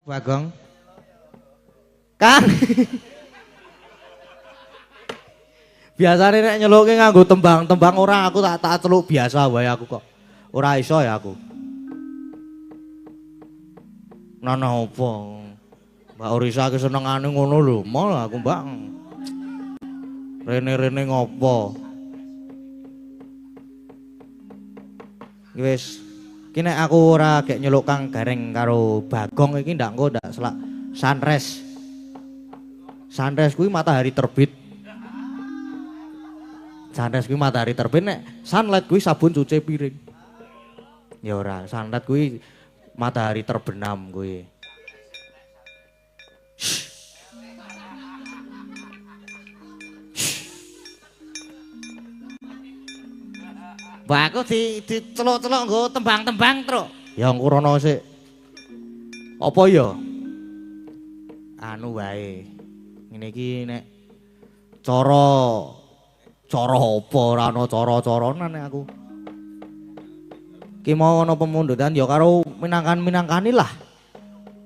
Bagong. Kang. Biasane nek nyeluke nganggo tembang-tembang ora aku tak celuk biasa wae aku kok. Ora iso ya aku. Nana opo? Mbak Orisa ki senengane ngono lho, mol aku Mbak. Rene-rene ngopo? Wis iki nek aku ora gek nyeluk Kang Gareng karo Bagong iki ndak engko ndak selak sunrise. Sunrise kuwi matahari terbit. Sunrise kuwi matahari terbit nek sunlight kuwi sabun cuci piring. Ya ora, sunlight kuwi matahari terbenam kuwi. Mbak aku diceluk-celuk nggo tembang-tembang truk. Ya engko rono sik. Apa ya? Anu wae. Ngene iki nek cara apa ora ana cara-caranan nek aku. Ki mau ana pemundutan ya karo minangkani lah.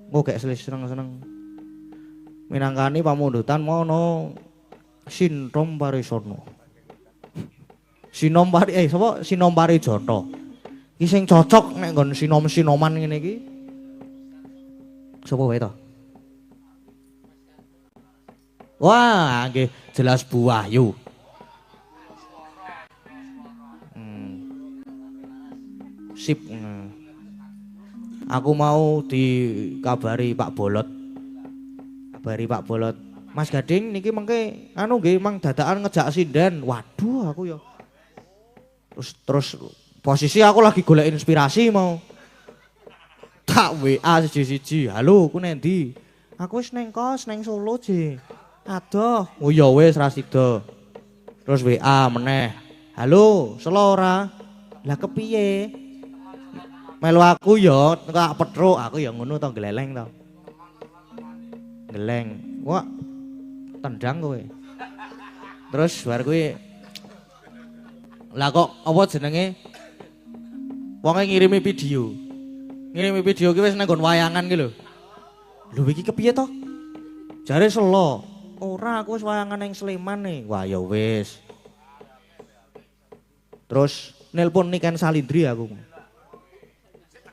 Engko gek seneng-seneng. Minangkani pamundutan mau ana Sintrom Parisono. Sapa Sinom Parijoto. Iki sing cocok nek nggon sinom-sinoman ngene iki. Sapa wae to? Wah, nggih jelas Bu Wahyu. Sip. Aku mau dikabari Pak Bolot. Kabari Pak Bolot. Mas Gading niki mengke anu nggih mang dadakan ngejak sinden. Waduh aku ya. Terus posisi aku lagi golek inspirasi mau. Tak WA siji-siji. Halo, ku nendi? Aku wis neng kos, neng Solo, Ji. Adoh. Oh ya wis ra sida. Terus WA meneh. Halo, Selo ora? Lah kepiye? Melu aku ya tak petruk, aku ya ngono to gleleng to. Geleng. Wah. Tendang kowe. Terus bar kuwi lah kok apa jenenge? Wonge ngirimi video. Ngirimi video ki wis nang nggon wayangan ki lho. Lho iki kepiye to? Jare Selo. Ora aku wis wayangan ning Sleman nih. Wah ya wis. Terus nelpon Niken Salindri aku.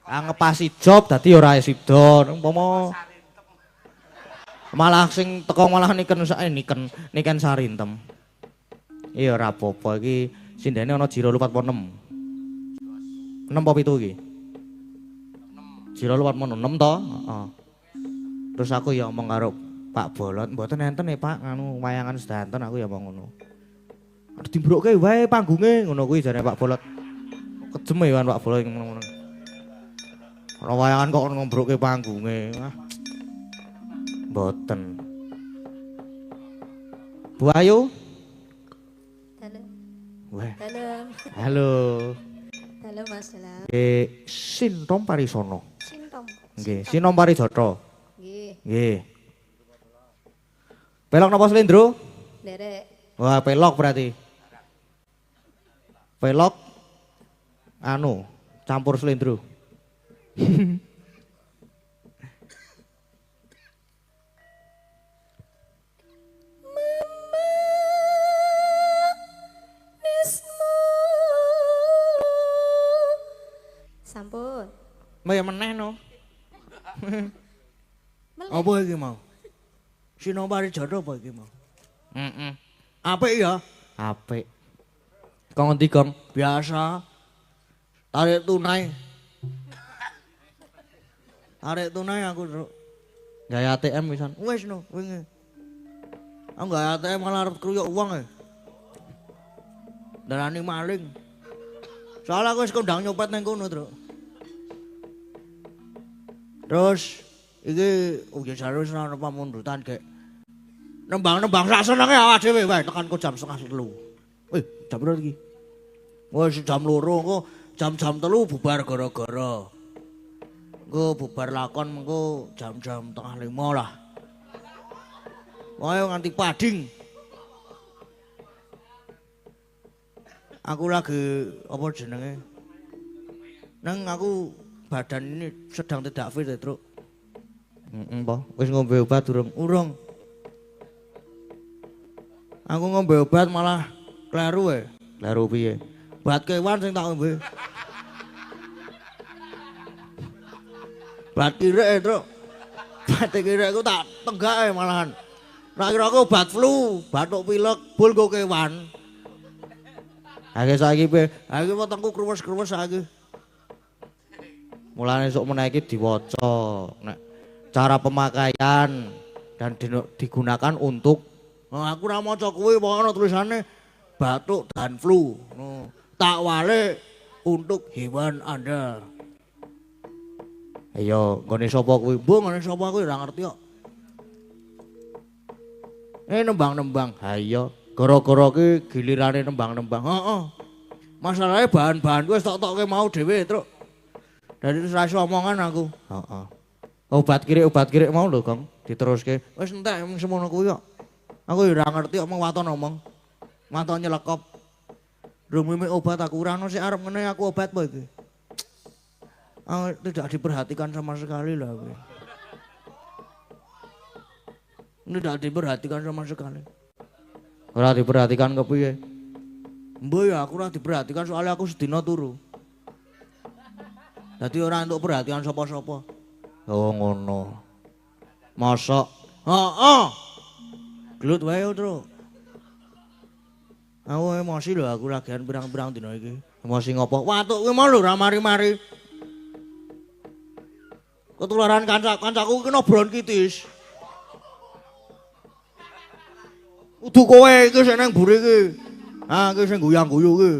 Ngepasi job dadi ora sida. Umpama malah sing teko malah Niken Sarintem. Iya ora apa-apa iki sindene ana Jiro 46. 6 apa 7 iki? Jiro 46 to? Heeh. Terus aku ya omong karo Pak Bolot, mboten enten Pak, nganu wayangan sedanten aku ya omong ngono. Arep dimbrokke wae panggunge ngono kuwi jare Pak Bolot. Kejem ya Pak Bolot ngono-ngono. Ora wayangan kok ngombrokke panggunge. Ah. Mboten. Bu Ayu? Halo. Wah. Halo. Halo. Halo Mas Dalam. Sintrom Parisono. Sintom. Nggih, Sinom Parijoto. Nggih. Nggih. Pelok napa slendro? Derek. Wah, pelok berarti. Pelok anu, campur slendro. Sampun. Mbak meneh no. Apa iki mau? Sinom Parijoto apa iki mau? Heeh. Apik ya? Apik. Kok ngendi, Gong? Biasa. Tarik tunai. Tarik tunai aku, Truk. Gaya ATM pisan. Wis no, wingi. Aku gaya ATM malah arep kruyuk uang e. Darani maling. Soalnya aku wis kondang nyopet nang kono, Truk. Terus iki udah harus ana pamundutan gek. Nembang-nembang sak senenge awak dhewe wae tekan jam 2:30. Jam berapa iki? Wis jam 2 engko jam-jam 3 bubar gara-gara. Engko bubar lakon engko jam-jam 4:30 lah. Wae nganti pading. Aku lagi apa jenenge? Nang aku badan ini sedang tidak fit ya, Truk. Po. Wis ngombe obat durung? Urung. Aku ngombe obat malah kleru wae. Kleru piye? Obat kewan sing tak ngombe. Obat kirek, Truk. Obat kirek ku tak tenggake malahan. Ra kira aku obat flu, batuk pilek, bul go kewan. Aku saiki piye? Aku wetengku kruwes-kruwes saiki. Mulane sok meneh iki diwaca nek cara pemakaian dan digunakan untuk aku ora maca kuwi pokoke ana tulisane batuk dan flu. Tak wale untuk hewan Anda. Ayo, nggone sapa kuwi? Mbok nggone sapa kuwi ora ngerti kok. Nembang-nembang. Ha iya, gara-gara ki gilirane nembang-nembang. Heeh. Masalahe bahan-bahan kuwi wis tok-tokke mau dhewe, Truk. Dadi terus ra iso omongan aku. Heeh. Obat kirik mau lho, Kang, diteruske. Wis entek semono kuwi kok. Aku ora ngerti kok mau waton ngomong. Waton nyelekop. Rumi obat aku ora ono sik arep ngene aku obat apa iki? Tidak diperhatikan sama sekali lah aku. Tidak diperhatikan sama sekali. Ora diperhatikan kepiye? Mbok ya aku ora diperhatikan soalnya aku sedina turu. Dadi ora entuk perhatian sapa-sapa. Oh ngono. Mosok. Heeh. Glut wae, Truk. Aku emosi lho aku lagian pirang-pirang dina iki. Emosi ngopo? Watuk kuwi mau lho ra mari-mari. Ketularan kancaku kena bronkitis. Udu kowe iki sing nang mburi iki. Ha iki sing guyang-guyu iki.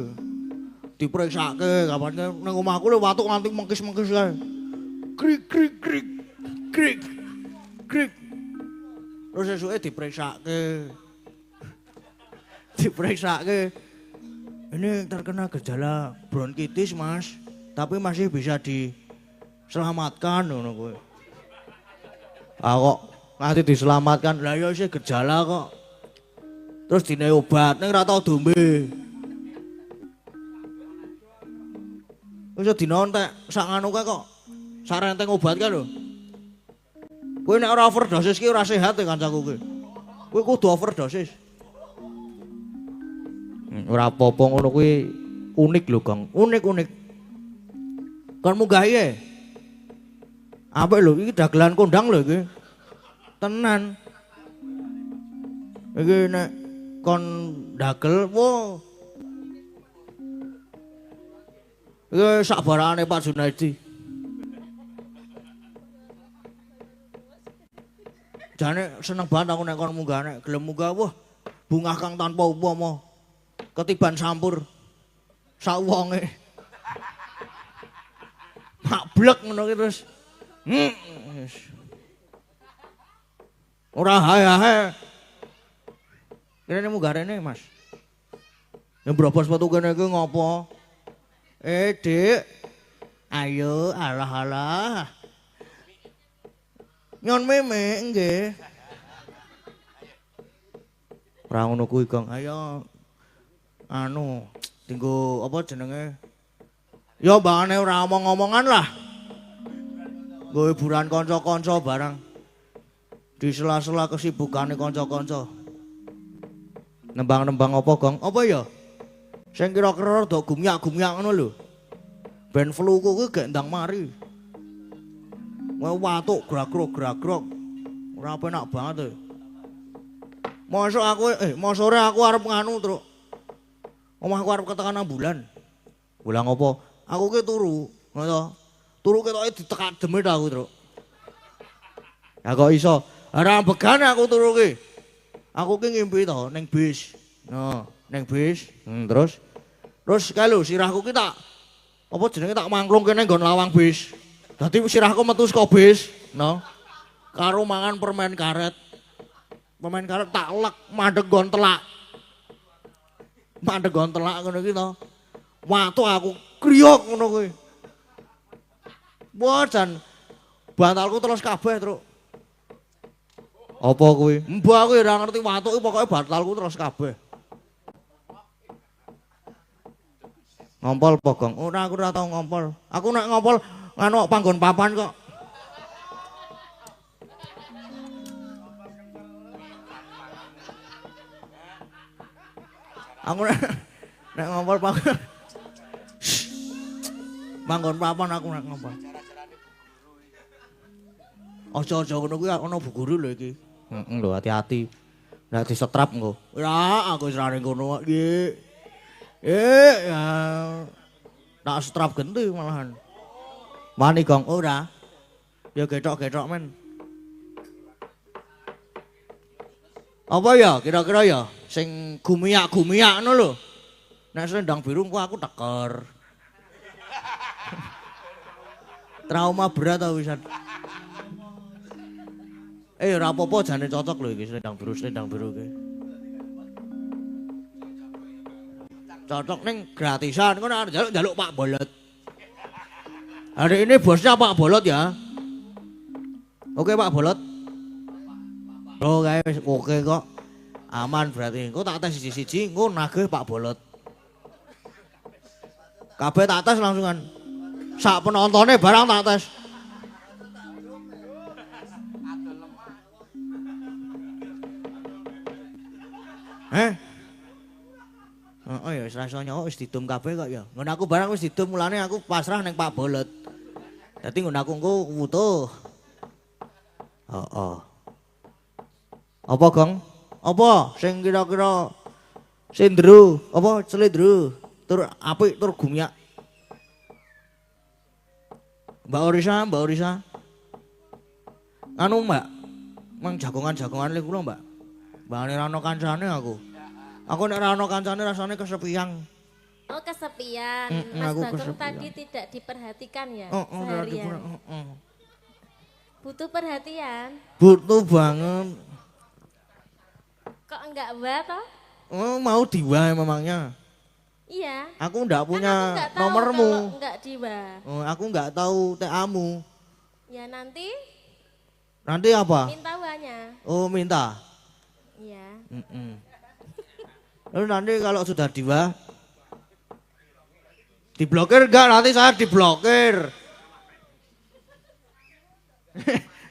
Dipriksake kapan nang omahku lho watuk nganti mengkis-mengkis kae. Krik krik krik krik krik. Terus esuke dipriksake. Dipriksake. Ini terkena gejala bronkitis, Mas. Tapi masih bisa diselamatkan ngono kowe. Kok nganti diselamatkan. Lah ya isih gejala kok. Terus dine obat ning ora tau dombe. Wis dina entek sak nganu kae kok. Sarenteng obat kae lho. Kowe nek ora overdosis ki ora sehat e kancaku ki. Kowe kudu overdosis. Ora apa-apa ngono kuwi unik lho, Kang. Unik-unik. Kon munggah ye. Apik lho iki dagelan kondang lho iki. Tenan. Iki nek kon dagel wo. Iki sak barane Pak Junaidi. Jane seneng banget aku nek kon munggah nek gelem munggah wah bungah kang tanpa upama. Ketiban sampur sak wonge. Mak blek ngono ki terus. Ora hae-hae. Kene munggah rene, Mas. Ya brobos metu kene iki ngopo? Dik. Ayo, alah-alah. Nyon meme nggih. Ora ngono kuwi, Kang. Ayo. Anu, tinggo apa jenenge? Ya mbakane ora omong-omongan lah. Nggo hiburan kanca-kanca barang. Di sela-sela kesibukane kanca-kanca. Nembang-nembang apa, Gong? Apa ya? Sing kira-kira rada gumyak-gumyak ngono lho. Ben fluku kuwi gek ndang mari. Watuk gragrok. Ora penak banget. Mosok aku mosore aku arep nganu, Truk. Omahku arep ketekan ambulan. Bulan apa? Aku ki turu, ngono to. Turu ketoke ditekak demit aku, Truk. Ya kok iso? Ora began aku turu ki. Aku ki ngimpi to ning bis. No, ning bis. Terus kae lho sirahku ki tak apa jenenge tak mangklung kene nggon lawang bis. Dadi sirahku metu saka bis, no. Karo mangan permen karet. Permen karet tak lek mandeg nggon telak. Mandeg nggon telak ngono ki to. Watu aku kriok ngono kuwi. Bojan bantalku terus kabeh, Truk. Apa kuwi? Mbah aku ora ngerti watu iki pokoke bantalku terus kabeh. Ngompol pogong. Ora aku ora tau ngompol. Aku nek ngompol nganu panggon papan kok. Aku nek ngompol panggon. Manggon papan aku nek ngompol. Aja-aja ngono kuwi ana Bu Guru lho iki. Heeh lho hati-hati. Nek disetrap engko. Ya aku wis ra ning kono kok iki. Ya. Tak setrap genti malahan. Wani Gong ora. Ya getok-getok men. Apa ya kira-kira ya sing gumiyak-gumiyak ngono lho. Nek selendang biru ku aku teker. Trauma berat tau wisan. Ora apa-apa jane cocok lho iki selendang biru iki. Cocok ning gratisan ngono njaluk Pak Bolot. Hari ini bosnya Pak Bolot ya. Oke Pak Bolot. Oh kae wis oke kok. Aman berarti. Engko tak tes siji-siji engko nagih Pak Bolot. Kabeh tak tes langsungan. Sak penontonnya barang tak tes. Oh ya wis rasa nyawa wis didum kabeh kok ya. Ngono aku barang wis didum mulane aku pasrah ning Pak Bolot. Dadi ngono aku engko wutuh. Heeh. Apa Gong? Apa sing kira-kira sindru, apa celindru, tur apik tur gumiyak. Mbak Orisa. Anu Mbak, mang jagongan-jagongan le kula Mbak. Mbane ra ono kancane aku. Aku nek ra ono kancane rasane kesepian. Oh kesepian. Mas Aku Bagong kesepian. tadi tidak diperhatikan ya Seharian. seharian. Butuh perhatian. Butuh banget. Kok enggak mbak toh? Oh, mau diwae memangnya. Iya. Aku ndak Kan punya aku nggak tahu nomormu. kalau enggak diwa. Oh, aku nggak tahu TA-mu. Ya nanti Nanti apa? minta uangnya. Oh, minta. Iya. Lalu nanti kalau sudah diwa diblokir enggak? Nanti saya diblokir.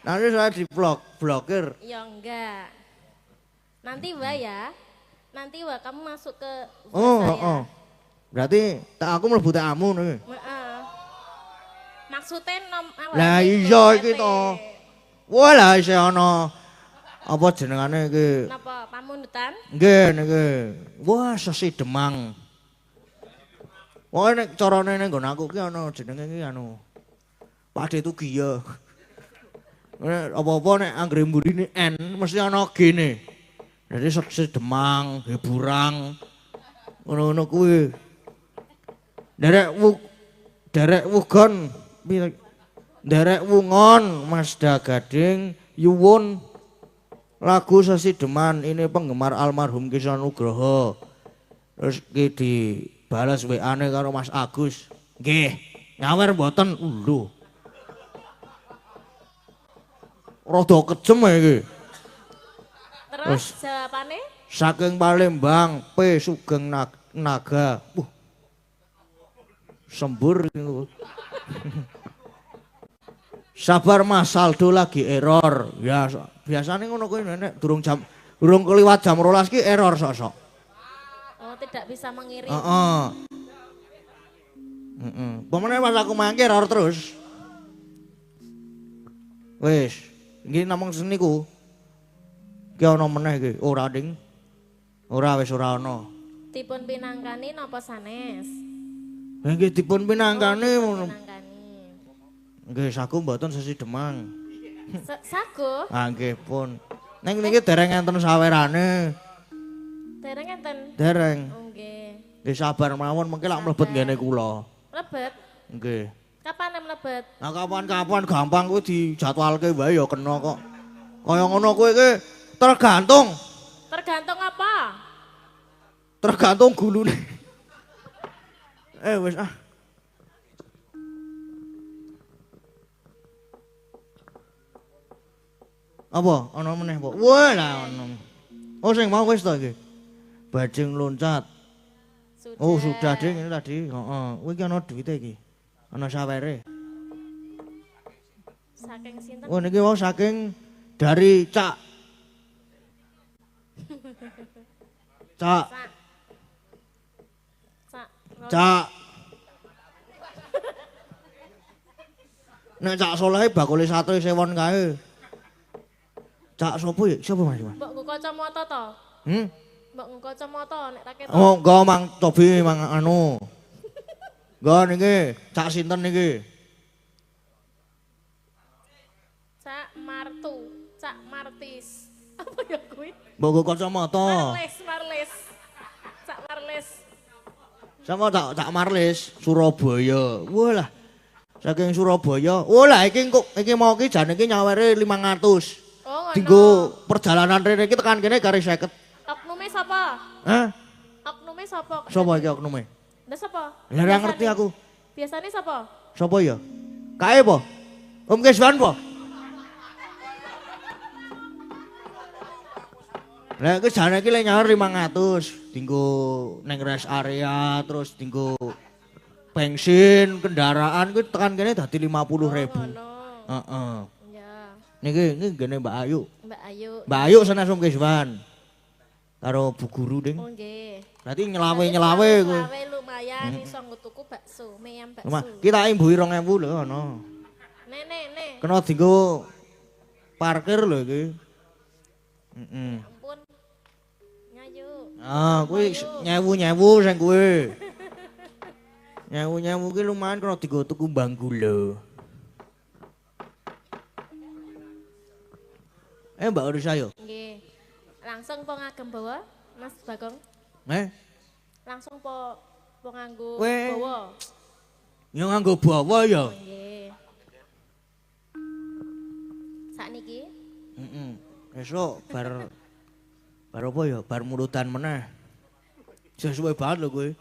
Nanti saya diblokir. Ya enggak. Nanti mbak ya. Nanti mbak kamu masuk ke Oh, saya. oh. Berarti tak aku mlebu TA-mu nih. Heeh. Maksudnya Lah iya iki to. Wah lah isih ana apa jenengane iki? Napa pamundutan? Nggih niki. Wah sesi Demang. Wah nek carane ning nggon aku ki ana jenenge iki anu. Pakde Tugiya. Nek apa-apa nek anggere mburine N mesti ana G-ne. Jadi sesi Demang, hiburan. Ngono-ngono kuwi. Derek wugon. Derek wungon Mazda Gading Yuwun lagu Sesi Deman ini penggemar almarhum Kisah Nugroho. Terus iki dibalas WA-ne karo Mas Agus. Nggih, nyawer mboten lho. Rada kejem iki. Terus jawabannya? Saking Palembang P Sugeng Naga. Sembur gitu. Sabar Mas saldo lagi error. Ya biasanya ngono kuwi nek durung keliwat jam 12 ki error sok-sok. Oh, tidak bisa mengirim. Heeh. Pemene pas aku mangke error terus. Wis, iki namung seniku. Ki ana meneh iki, ora ding. Ora wis ora ana. Dipun pinangkani napa sanes? Nggih dipun pinangkani ngono. Pinangkani. Nggih saku mboten Sesi Demang. Sago? Ah nggih pun. Ning niki dereng enten sawerane. Dereng enten. Dereng. Oh, nggih. Nggih sabar mawon mengki lak mlebet ngene kula. Mlebet? Nggih. Kapan mlebet? Nah kapan-kapan gampang kuwi dijadwalke wae ya kena kok. Kaya ngono kuwi iki tergantung. Tergantung apa? Tergantung gulune. Wis ah. Apa? Ana meneh, Pak. Wah, lah ono. Oh, sing mau wis to iki. Bajing loncat. Sudah. Oh, sudah ding ini tadi. Heeh. Kuwi iki ana duwite iki. Ana sawere. Saking sinten? Oh, niki mau saking dari Cak. Cak. Cak. Nek Cak Soleh bakule sate sewon kae. Cak sopo ya? Sopo Mas? Mbok nggo kacamata to? Mbok nggo kacamata nek tak ketok. Oh, engko Mang Tobi mang anu. Engko niki Cak sinten niki? Cak Martu, Cak Martis. Apa ya kuwi? Mbok nggo kacamata. Marles. Cak Marles. Sama Cak Marlis Surabaya. Walah. Saking Surabaya. Walah iki mau ki jane iki nyawere 500. Oh, Dinggo perjalanan rene iki tekan kene garis 50. Oknume sapa? Hah? Oknume sapa? Sapa iki oknume? Lah sapa? Lah ora ngerti aku. Biasane sapa? Sapa ya? Kae apa? Om Keswan apa? Lah iki jane iki lek nyaur 500, dinggo neng rest area terus dinggo bensin, kendaraan kuwi tekan kene dadi 50.000. Ngono. Heeh. Ya, Niki gene Mbak Ayu. Mbak Ayu. Mbak Ayu sanes Om Keswan. Karo Bu Guru ding. Oh nggih. Berarti nyelawe kuwi. Nyelawe lumayan iso nggo tuku bakso, mie ayam Cuma bakso. kita imbui 2000 lho ono. Nek. Kena dinggo parkir lho iki. Heeh. Ampun. Ngayu. Ah, kuwi nyewu sing kuwi. Nyewu ki lumayan kena digo tuku mbang gula. Mbak Urisa yo. Nggih. Langsung po ngagem bawa, Mas Bagong? Langsung po nganggo Weh. bawa. Ya nganggo bawa ya. Nggih. Sakniki Heeh. Esuk bar apa ya? Bar mulutan meneh. Sesuai banget lho kowe.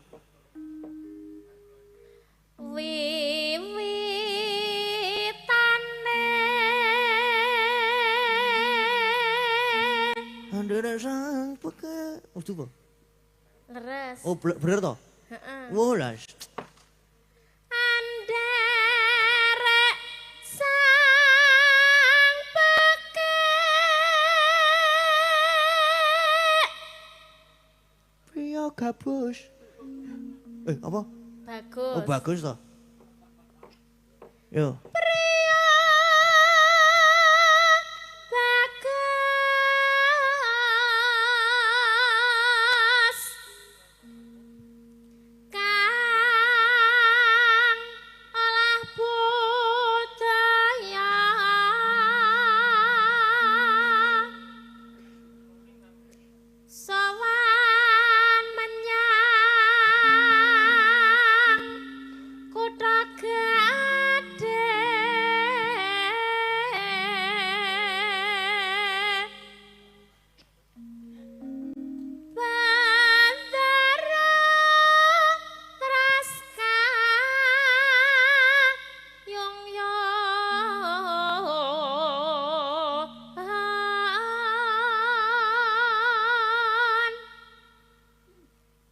wiwitane Andara sang peke. Mesti apa? leres. Oh, bener to? Heeh. Wah, las. Anderek sang peke Priya gabus. Apa? bagus. Oh, bagus to. Yo. Bagus kang olah budaya sowan menyang kutha gedhe Bandara Traska Yongyon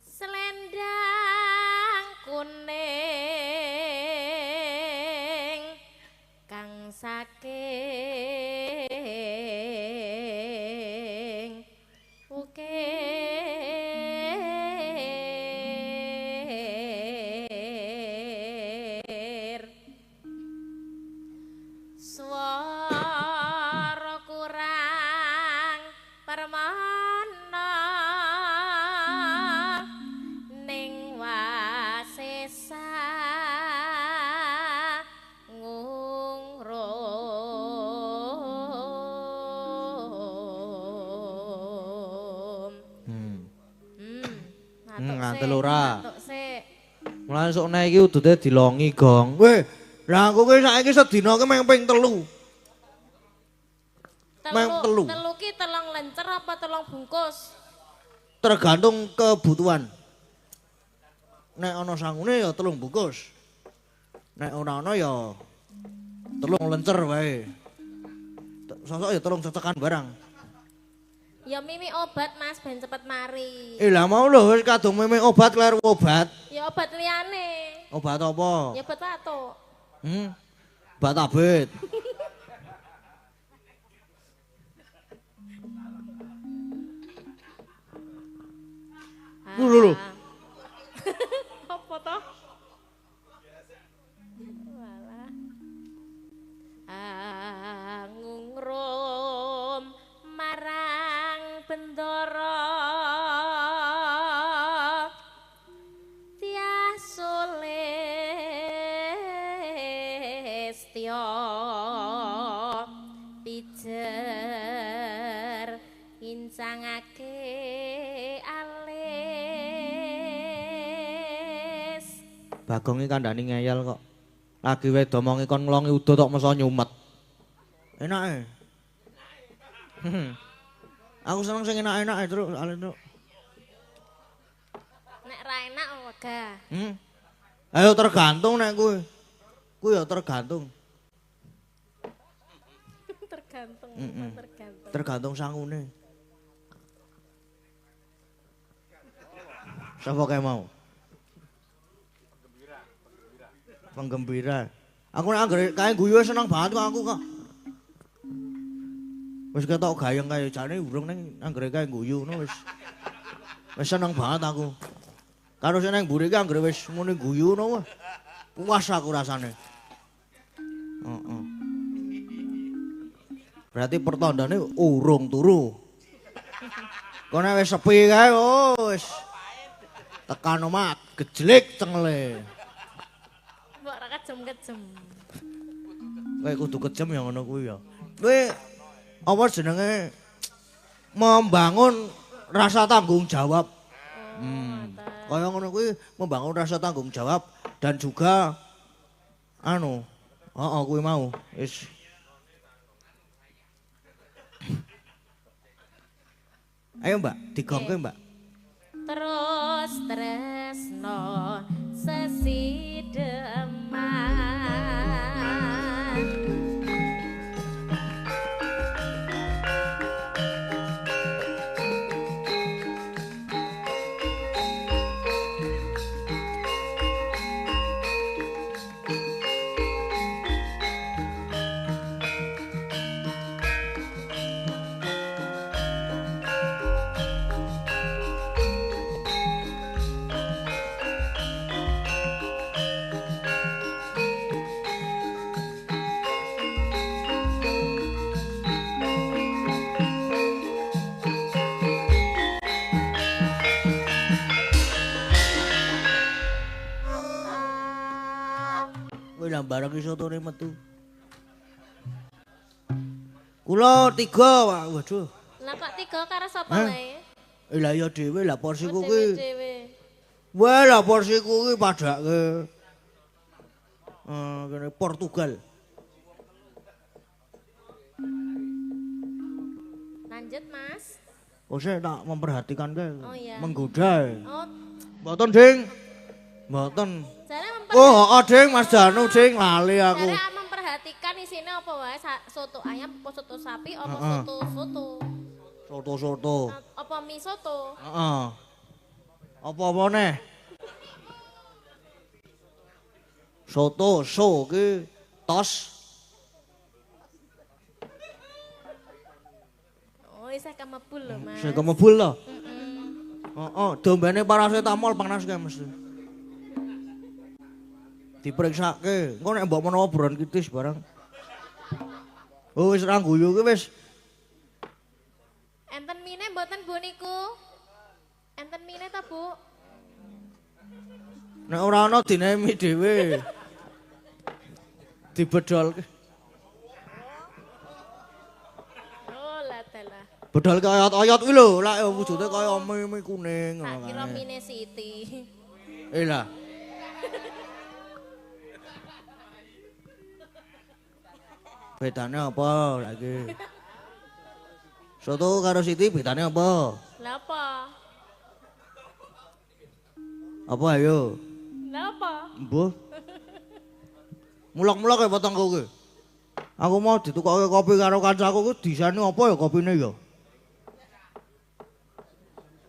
Selendang kuning kang saking ukir swara kurang permana ning wasesa ngungrum Ngantel ora. Ngantuk sik. Mulane sok nek iki udute dilongi, Gong. Weh, lah aku ki saiki sedina ki meng ping 3. Meng telu. Telu ki telung lencer apa telung bungkus? Tergantung kebutuhan. Nek ana sangune ya 3 bungkus. Nek ora ana ya 3 lencer wae. Sosok ya 3 cetekan barang. Ya mimi obat Mas ben cepet mari. Lah mau lho wis kadung meme obat ler obat. Ya obat liyane. Obat apa? Ya obat batuk. Obat abet. Lho. Apa to? saya pijer incangake alis. Bagong iki kandhani ngeyel kok. Lagi wae domongi kon nglongi udo tok mesa nyumet. Enake. Aku seneng sing enak-enak terus aleno. Nek ra enak wegah. Ayo tergantung nek kuwi. Kuwi ya tergantung. Tergantung. Tergantung sangune. Sapa kae mau? Penggembira. Aku nek anggere kae guyu seneng banget kok aku kok. Wis ketok gayeng kae jane urung ning anggere kae guyu ngono wis. Wis seneng banget aku. Karo sing nang mburi ki anggere wis muni guyu ngono puas aku rasane. Heeh. Berarti pertandane urung turu. Kok nek wis sepi kae wis tekan omah gejlik cengele. Mbok ra kejem-kejem. Kowe kudu kejem ya ngono kuwi ya. Kowe apa jenenge membangun rasa tanggung jawab. Kaya ngono kuwi membangun rasa tanggung jawab dan juga kuwi mau wis. Ayo Mbak, digongke Mbak. Terus tresno sesideman. Barang sotone metu. Kula 3, Pak. Waduh. Lah kok 3 karo sapa wae? Lah ya dhewe lah porsiku ki. Dhewe. Wah, lah porsiku ki padake. Kene Portugal. Lanjut, Mas. Oh, saya tak memperhatikan ke. Oh iya. Menggoda. Oh, Mboten, Ding. Mboten. jare Oh, Ding, Mas Danu, Ding, lali aku. jare memperhatikan isine apa wae? Soto ayam apa soto sapi apa soto? Soto-soto. Apa mie soto? Heeh. Apa-apa neh? Soto, ki tos. Oh, isih kemebul lho, Mas. Saya kemebul lho. Dombene parasetamol panas kae mesti. Diperiksake, engko nek mbok menawa bronkitis barang. Oh, wis ra guyu ki wis. Enten mine mboten Bu niku? Enten mine ta, Bu? Nek ora ana dinemi dhewe. Dibedolke. Oh, lah dalah. Bedolke oyot-oyot kuwi lho, lak wujude kaya mie kuning Tak ngono kira kae. mine Siti. Lah. Bedane apa lagi? Soto karo Siti bedane apa? Lah apa? Apa ayo? Lah apa? Mbuh. Mulak-mulak ya potongku ki. Aku mau ditukokke kopi karo kancaku ki disane apa ya kopine ya?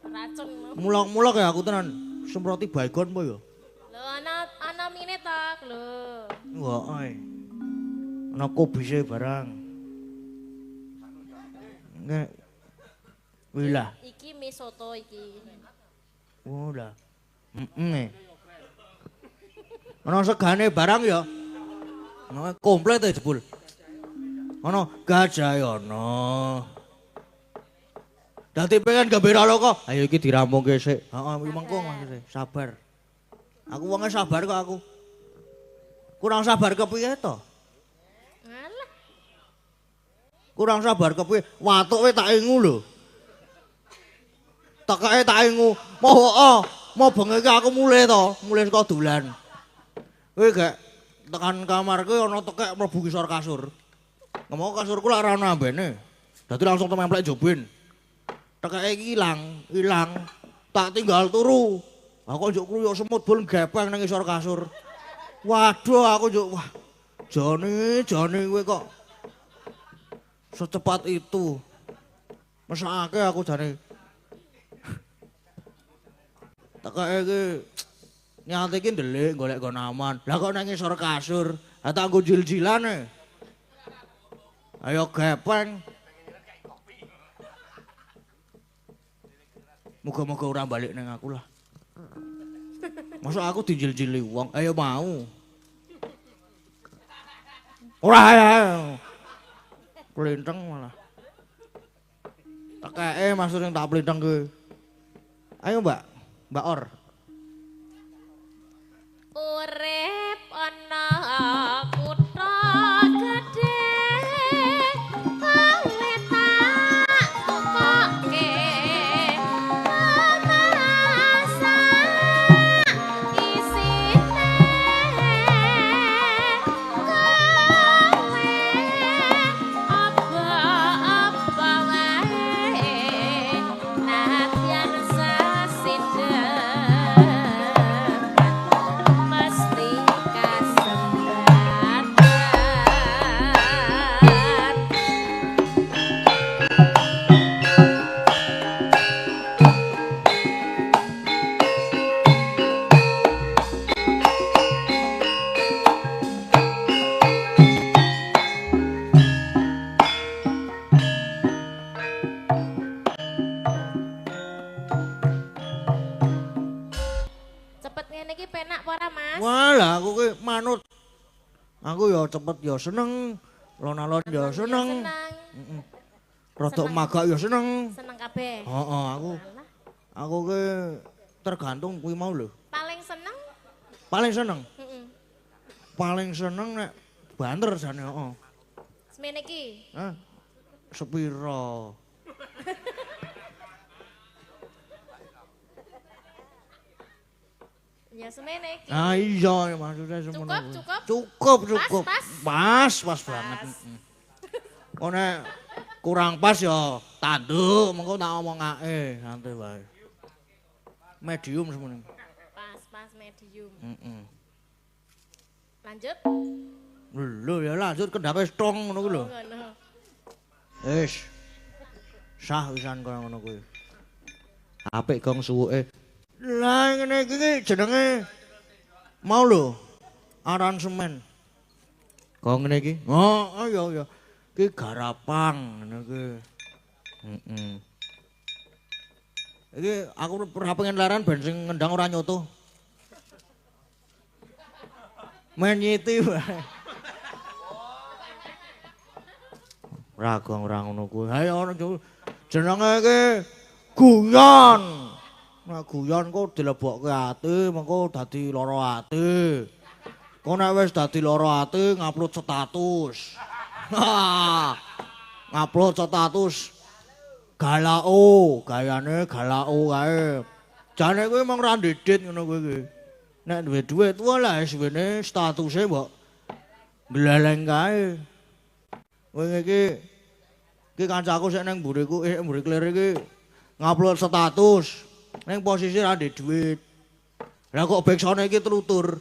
Racun. Mulak-mulak ya aku tenan. Semproti baygon apa ya? Lho ana mine tok lho. Wah, ae. Ana kobise barang. Nek wila. Iki mie soto iki. Oh lah. Ana segane barang ya. Ana komplit ya jebul. Ana gajah ya ana. Dadi pengen gembira lho kok. Ayo iki dirampungke sik. Heeh, iki mengko maksudnya. Sabar. Aku wonge sabar kok aku. Kurang sabar kepiye to? Kurang sabar kepiye? Watuke tak ingu lho. Tekeke tak ingu. Mau bengi iki aku mulai saka dolan. Kowe gak tekan kamarku ana tekek mlebu ngisor kasur. Ngomong kasurku lak ora ana ambene. Dadi langsung templek jobin. Tekeke iki ilang. Tak tinggal turu. Aku njuk kruyuk semut bol gepeng nang ngisor kasur. Waduh aku njuk wah. Jane kowe kok secepat itu. Mesake aku jane. Tekeke iki nyate iki ndelik golek nggon aman. Lah kok nang ngisor kasur, ha tak nggo jil-jilane. Ayo gepeng. Muga-muga ora balik nang aku lah. Masa aku dijil-jili wong, ayo mau. Ora ya. Plinteng malah. Tekeke maksud yang tak plinteng kuwi. Ayo Mbak Or. Urip ana kutha gedhe kowe tak kokoke masa isine kowe apa wae nadyan sasindeng mesti kasembatan. Cepet ngene iki penak apa ora, Mas? Walah aku ki manut. Aku ya cepet ya seneng, lon-alon ya seneng. Heeh. Rodok magak ya seneng. Seneng kabeh. Heeh, Alah. aku ki tergantung kuwi mau lho. Paling seneng? Paling seneng. Heeh. Paling seneng nek banter jane heeh. Semene iki. Hah? Sepiro? Ya semene iki. Ah iya maksudnya semono. Cukup? Cukup. Pas? Pas banget. Oh nek kurang pas ya tanduk, mengko tak omongake santai wae. Medium semono. Pas medium. Heeh. Lanjut. Lho ya lanjut kendape strong ngono kuwi lho. Ngono. Wis. Sah wisan kaya ngono kuwi. Apik gong suwuke. Lah ngene iki jenenge mau lho aransemen. Gong ngene iki. Oh iya. Ki garapang ngene iki. Heeh. Iki aku ora pengen laran ben sing ngendang ora nyoto. Men nyiti wae. Ora gong ora ngono kuwi. Ayo ono jenenge iki guyon. Nek guyon kok dilebokke ati, mengko dadi lara ati. Kok nek wis dadi lara ati ngupload status. Ngupload status. Galao, gayane galao kae. Jane kuwi mung ra ndedit ngono kuwi iki. Nek duwe dhuwit walah suwene statuse mbok gleleng kae. Wing iki kancaku sik nang mburiku, mburik lir iki ngupload status. Ning posisi ra ndek dhuwit. Lah kok beksone iki telutur.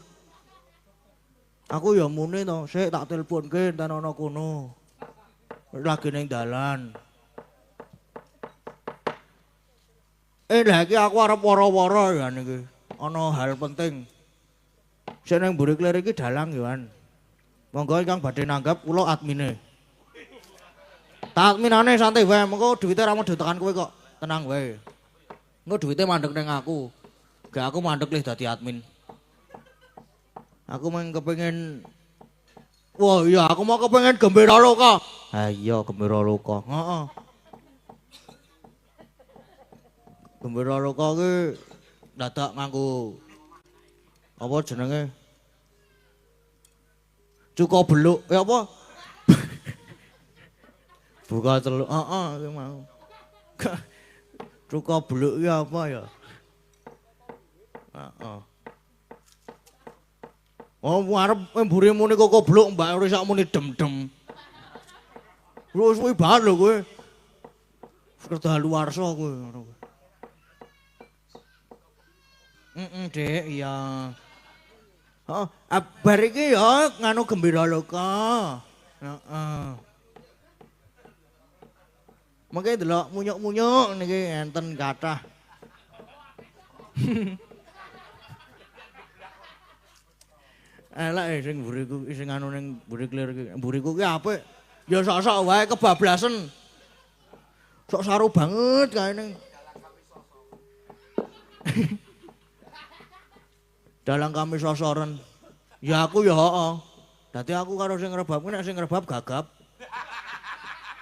Aku ya mune to, sik tak teleponke enten ana kono. Lagi ning dalan. Lah iki aku arep woro-woro ya niki. Ana hal penting. Sik ning mburi klir iki dalang yoan. Monggo ingkang badhe nanggap kula admine. Tak adminane santai wae, mengko duwite ra mau ditekan kowe kok. Tenang wae. Engko duwite mandek ning aku. Gak aku mandek lih dadi admin. Aku mung kepengin wah iya aku mau kepengin gembira loka. Ha iya gembira loka. Heeh. Gembira loka ki dadak nganggo apa jenenge? Cuka beluk. Ya apa? Buka teluk. Heeh, iki mau. Cuka bluk iki apa ya? Heeh. Oh, arep mburi muni kok bluk mbak ora sak muni dem-dem. Wis kuwi banget lho kowe. Kedaluwarsa kowe ngono. Dek, iya. Heeh, bar iki ya nganu gembira loka. Heeh. Mengke delok munyuk-munyuk niki enten kathah. Elek sing mburiku sing anu ning mburi klir iki. Mburiku ki apik. Ya sok-sok wae kebablasen. Sok saru banget kae ning. Dalang kami sosoren. Ya aku ya heeh. Dadi aku karo sing ngrebab nek sing ngrebab gagap.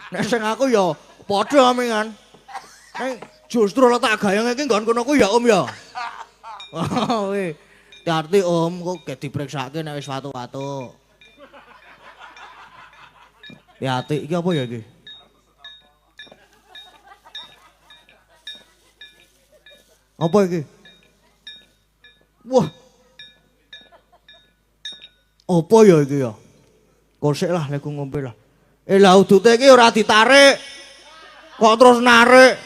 Nek sing aku ya padha amingan. Justru letak gayang iki nggon kono ku ya Om ya. Oh, weh. Hati Om kok gak diperiksake nek wis watu-watu. Hati iki apa ya iki? Apa iki? Wah. Apa ya iki ya? Kosek lah nek ngombe lah. Lah udute iki ora ditarik. Kok terus narik?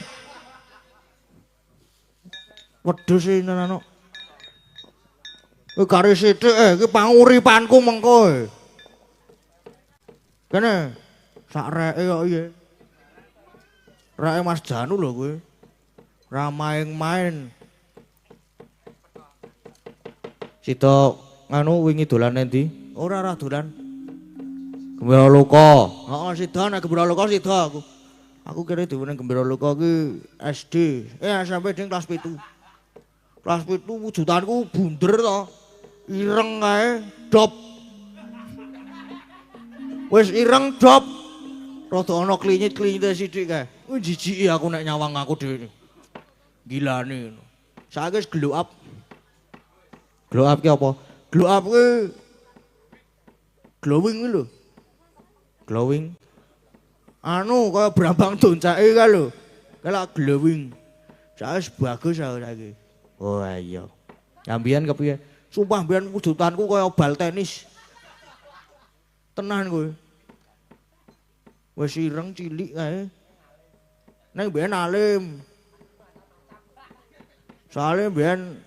Wedhus iki nana. Garis sithik iki panguripanku mengko. Kene sak reke kok iya. Reke Mas Janu lho kowe. Ra main-main. Sita nganu wingi dolan endi? Ora dolan. Gembira Loka. Heeh, sida nek Gembira Loka sida aku. Aku kira diwene Gembira Loka ki SD. SMP ding kelas 7. Kelas 7 wujudanku bunder to. Ireng kae, dop. Wis ireng dop. Rada ana klinyit-klinyite sithik kae. Jijiki aku nek nyawang aku dhewe. Gilane. Saiki wis glow up. Glow up ki apa? Glow up ki glowing ki lho. Glowing. Anu kaya Brambang Doncake kae lho. Kayak glowing. Saiki bagus aku saiki. Oh iya. Ambian kepiye? Sumpah mbiyen wujudanku kaya bal tenis. Tenan kowe. Wis ireng cilik kae. Neng mbiyen alim. Soale mbiyen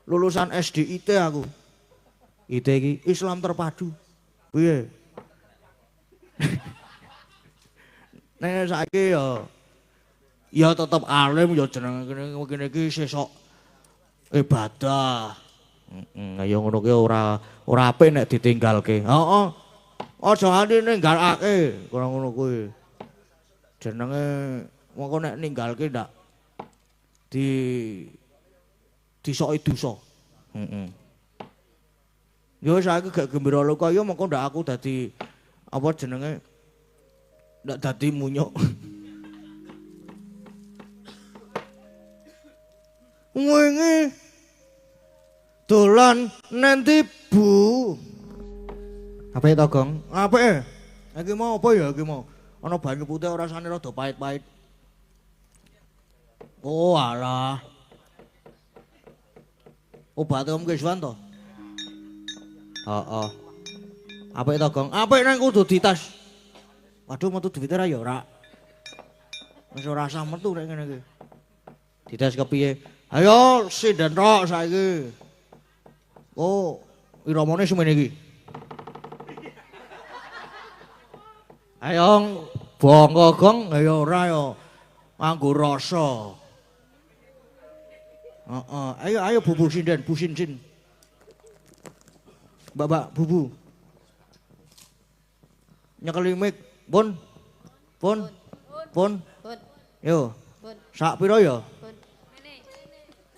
lulusan SDIT aku. IT iki Islam terpadu. Piye? Nek saiki ya tetep alim ya jenenge kene iki sesok ibadah. Ya ngono ki ora apik nek ditinggalke. Heeh. Aja nganti ninggalake, ora ngono kuwi. Jenenge mongko nek ninggalke ndak disoki dosa. Heeh. Yo saiki gak Gembira Loka ya mongko ndak aku dadi apa jenenge ndak dadi munyuk. Wingi dolan nanti Bu. Apake to, Gong? Apake? Iki mau apa ya iki mau? Ana banyu putih rasane rada pahit-pahit. Oh alah. Obat Om Keswan to? Heeh. Apake to, Gong? Apake nang kudu ditas. Waduh metu duwite ra ya ora. Wis ora usah metu nek ngene iki. Ditas kepiye? Ayo sinden tok saiki. Oh, iramane semene iki. Ayo bangga Gong, ya ora ya. Nganggo rasa. Heeh, ayo bubu sinden, bu sin. Mbak, bubu. Nyekeli mik, pun. Yo. Sak pira ya?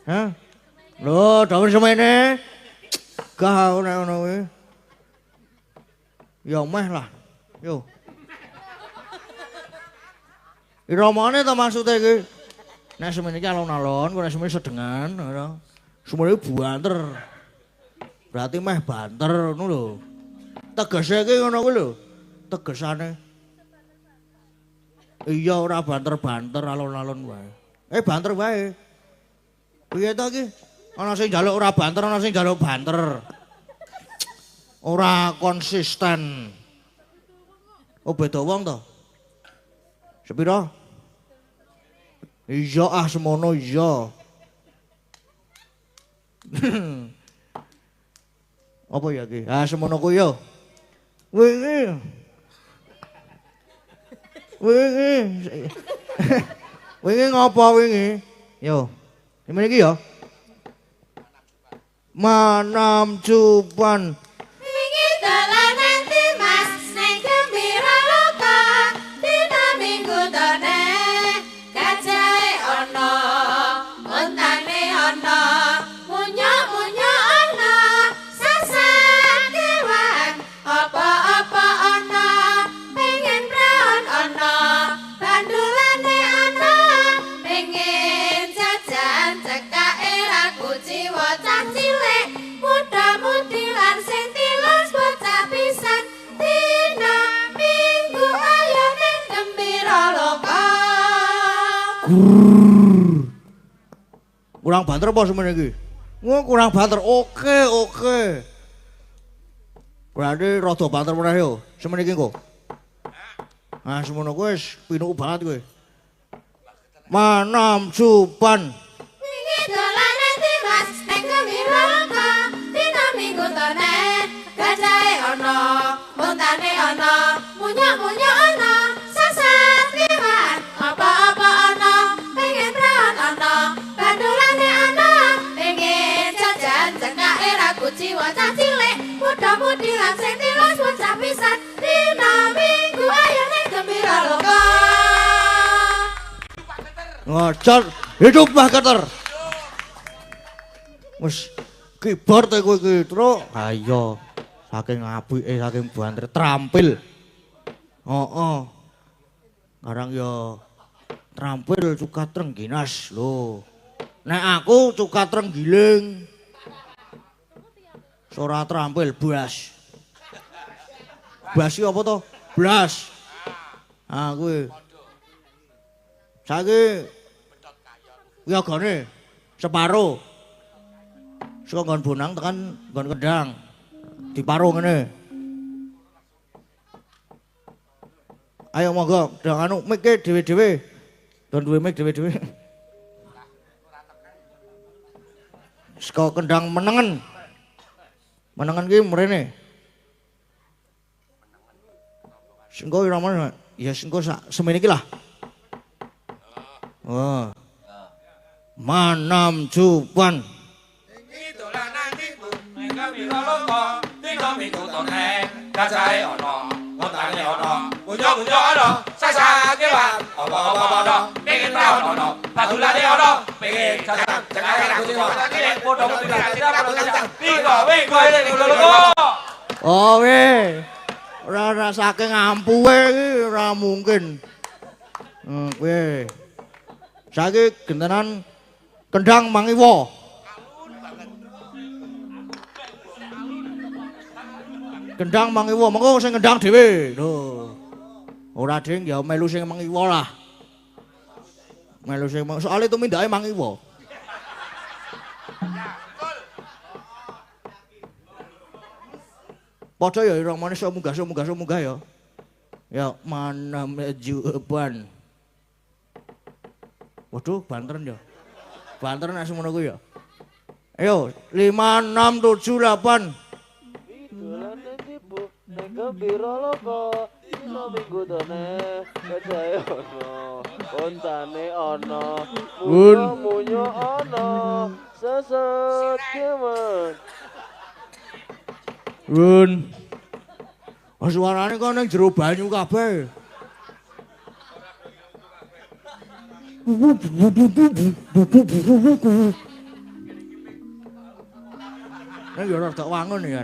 Hah? Lho, dawuh semene. Gah ngono kuwi. Ya meh lah. Yo. Iramane to maksude iki? Nek semene iki alon-alon, nek semene sedengan, ngono. Semene banter. Berarti meh banter ngono lho. Tegese iki ngono kuwi lho. Tegesane. Iya ora banter-banter alon-alon wae. Banter wae. Piye to iki? Ana sing njaluk ora banter, ana sing njaluk banter. Ora konsisten. Oh beda wong to? Sepira? Iya semono iya. Apa ya iki? Semono ku yo. Wingi. Wingi ngapa wingi? Yo. Dimana iki yo? Manam cupan. Wingi dolanan Dimas ning Gembira Loka. Dina Minggu tone gajahe ana, untane ana, munyo-munyo ana, sasak kewan, apa-apa ana, pengen praon ana, bandulane ana, pengen jajan cekake ragu jiwa cah cilik, muda-mudi lan sing tilas bocah pisan, dina Minggu ayo ning Gembira Loka. Kurang banter apa semene iki? Kurang banter. Oke. Berarti rada banter meneh yo. Semene iki engko. Semono kuwi wis pinuku banget kowe. Manam cupan. Wingi dolanan Dimas ning Gembira Loka. Dina Minggu tone gajahe ana, untane ana, munyo-munyo ana, sasat kewan, apa-apa ana, pengen praon ana, bandulane ana, pengen jajan cekake ragu jiwa cah cilik, muda-mudi lan sing tilas bocah pisan, dina Minggu ayo ning Gembira Loka. Ngajar hidup Mbah Keter. Wis kibar to kowe iki, Truk. Iya. Saking apike, saking banter, terampil. Sekarang ya terampil cukat Trengginas lho. Nek aku cukat Trenggiling. Ora terampil blas. Blas iki apa to? Blas. Kuwi. Saiki wiyagane separo. Saka nggon Bonang tekan nggon Kendang. Diparo ngene. Ayo monggo, ndang anu mik dhewe-dhewe. Don duwe mik dhewe-dhewe. Saka Kendang menengen. Menengen ki mrene. Sengko ora mana? Ya sengko sak semene iki lah. Manam cupan. Iki dolanan iku ning Gembira Loka. Dina Minggu tone gajahe ana, untane ana, munyo-munyo ana, sasak kewan, apa-apa ana, pengen praon ana, bandulane ana, pengen jajan cekake ragu jiwa cah cilik, muda-mudi lan sing tilas bocah pisan, dina Minggu ayo ning Gembira Loka. Ora saking ampuhe iki ora mungkin. Kowe. Saiki gentenan Kendang Mangiwa. Kendang Mangiwa, mengko sing kendang dhewe. Lho. Ora ding ya melu sing Mangiwa lah. Melu sing soalé tumindake Mangiwa. Padha ya ireng manis munggah ya. Ya manam juban. Waduh, banteren ya. Banteren nek semono ku ya. Ayo, 5 6 7 8. Dolanan tipu ning Gembira Loka. Dina Minggu tone gajahe ana, untane ana, munyo ana, sesat kewan. Run. Suarane kok ning jero banyu kabeh. Nek yo rada wangun ya.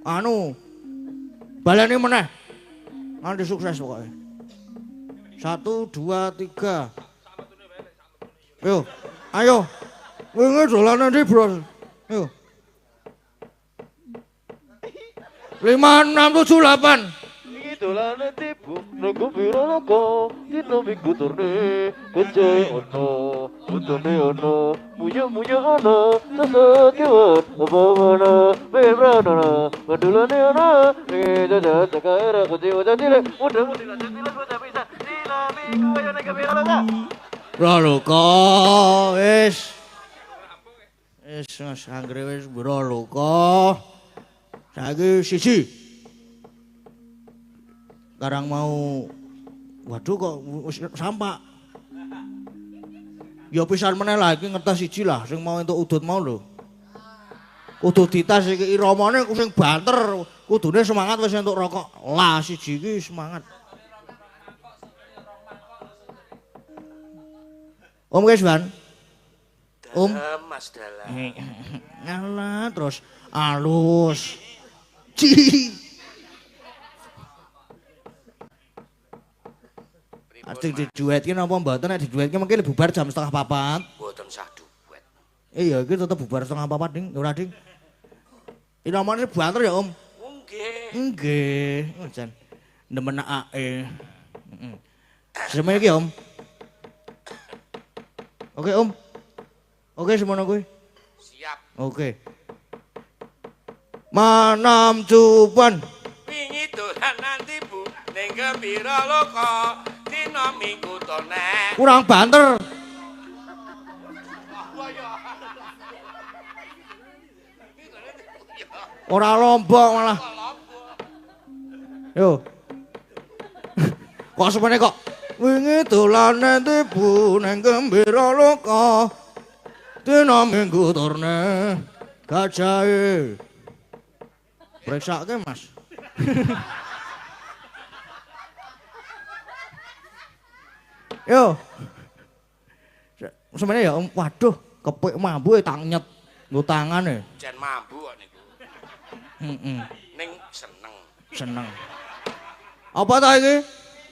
Anu. Baleni meneh. Nganti sukses pokoke. 1 2 3. Yo. Ayo. Wingi dolanan ndi, Bro? Yo. 5 6 7 8. Iki dolane tibu ning pira loko dina minggu turne kejae ono untune ono munyo ono sesat kewan apa-apana bebrana mandulane ono jajan cakaira kunci wajan cilik mudah-mudahan jajan cilik bisa bisa dina minggu ayo ning pira loko Braloka wis. Wis Mas anggere wis braloka. Saiki siji. Sekarang mau waduh kok wis sampak. Ya pisan meneh lah iki ngetes siji lah sing mau entuk udut mau lho. Kudu dites iki iramane sing banter, kudune semangat wis entuk rokok. Lah siji iki semangat. Om Kesban. Om Mas Dalang. Ngalah terus alus. Ci. Asing diduetke napa mboten nek diduetke mengke bubar jam 3:30. Mboten sah duet. Iya iki tetep bubar 3:30 Ding, ora Ding. Iramane banter ya Om. Nggih. Nggih, jan nemenake. Heeh. Semono iki Om. Oke Om. Oke semono kuwi. Siap. Oke. Manam cupan. Wingi dolanan tibu ning pira loko dina minggu tone. Kurang banter. Ora lombok malah. Yo. Kok semene kok wingi dolane tibu ning gembira loka. Dina minggu turne gajahe. Preksake Mas. Yo. Semene ya Om, waduh, kepik mambu tak nyet nggo tangane. Jan mambu kok niku. Heeh. Ning seneng. Seneng. Apa ta iki?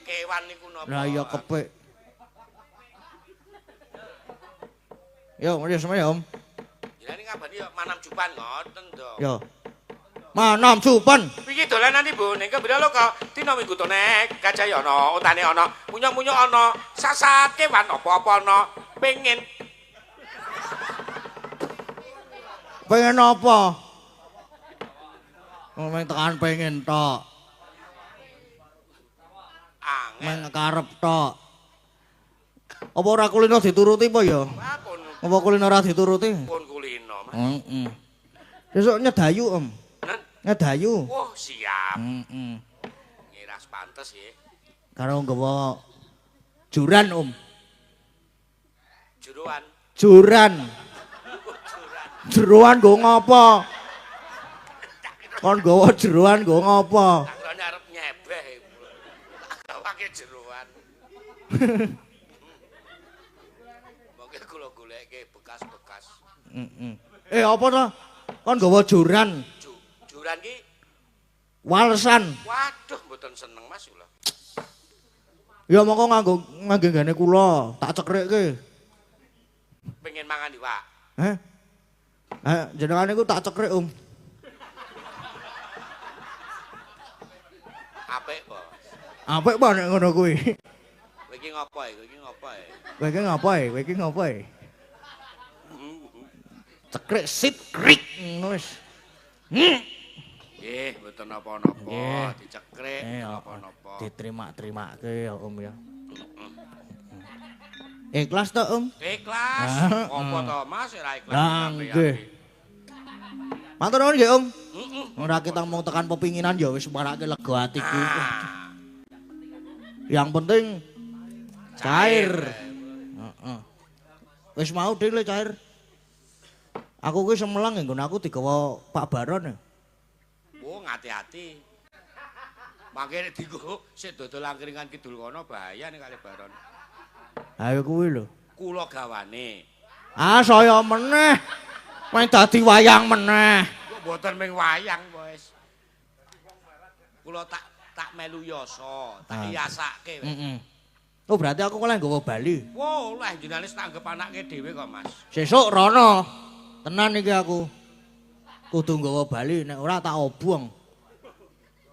Kewan niku napa? Lah iya kepik. Yo, mari semene ya Om. Jenenge ngabani yo manam jupan ngoten to. Yo. Manam cupan. Wingi dolanan ibu ning kebira loko dina minggu tone gajah ana untane ana munyuk-munyuk ana sasat kewan apa-apa ana pengen apa? Meng tekan pengen tok. angel. Meng karep tok. Apa ora kulino dituruti apa ya? Wah pun Apa kulino ora dituruti? kulino Mas. Heeh. Sesuk nyedayu Om. Nen. Nyedayu. Oh siap. Heeh. Ngiras pantes ya. Karo nggawa juran Om. Juruan. Juran. Jeroan nggo ngopo? Kon nggawa jeroan nggo ngopo? Tanggane arep nyebeh. Gawake jeruan. Mongke kula goleke bekas-bekas. Heeh. Apa to? Kon nggawa juran, Juran ki walesan. waduh mboten seneng Mas kula. Ya mongko nganggo gane kula, tak cekrikke. Pengen mangan iwak. Heh. Jenengan niku tak cekrik, Om. Apik, Bos. Apik apa nek ngono kuwi? Kowe iki ngopo e? Kowe iki ngopo e? Kowe iki ngopo e? Kowe iki ngopo e? Cekrik sit krik ngono wis. Nggih, mboten napa-napa, Nggih. dicekrek napa-napa. Diterima-terimake ya, Om ya. Ikhlas to, Om? Ikhlas. Ah, Apa to, Mas? Ora ikhlas. Nah, sampeyan. nggih. Matur nuwun nggih, Om. Heeh. Ora kita mau tekan pepinginan ya wis marake lega atiku. Ah, Yang penting cair. Heeh. Wis mau dile cair. Aku kuwi semelang nggon aku digawa Pak Baron. oh ngati-ati. Mangke dienggo sik dodol angkringan kidul kono bahaya nek kalih Baron. Ayo kuwi lho. Kula gawane. Ah saya meneh. Main dadi wayang meneh. Kok mboten ming wayang, Bos. Kula tak melu yasa, tak hiasake. Heeh. Oh berarti aku kok lek nggawa Bali. Wow, lah jenenge tanggep anake dhewe kok, Mas. Sesuk rono. Tenan iki aku. Kudu nggawa Bali nek ora tak obong.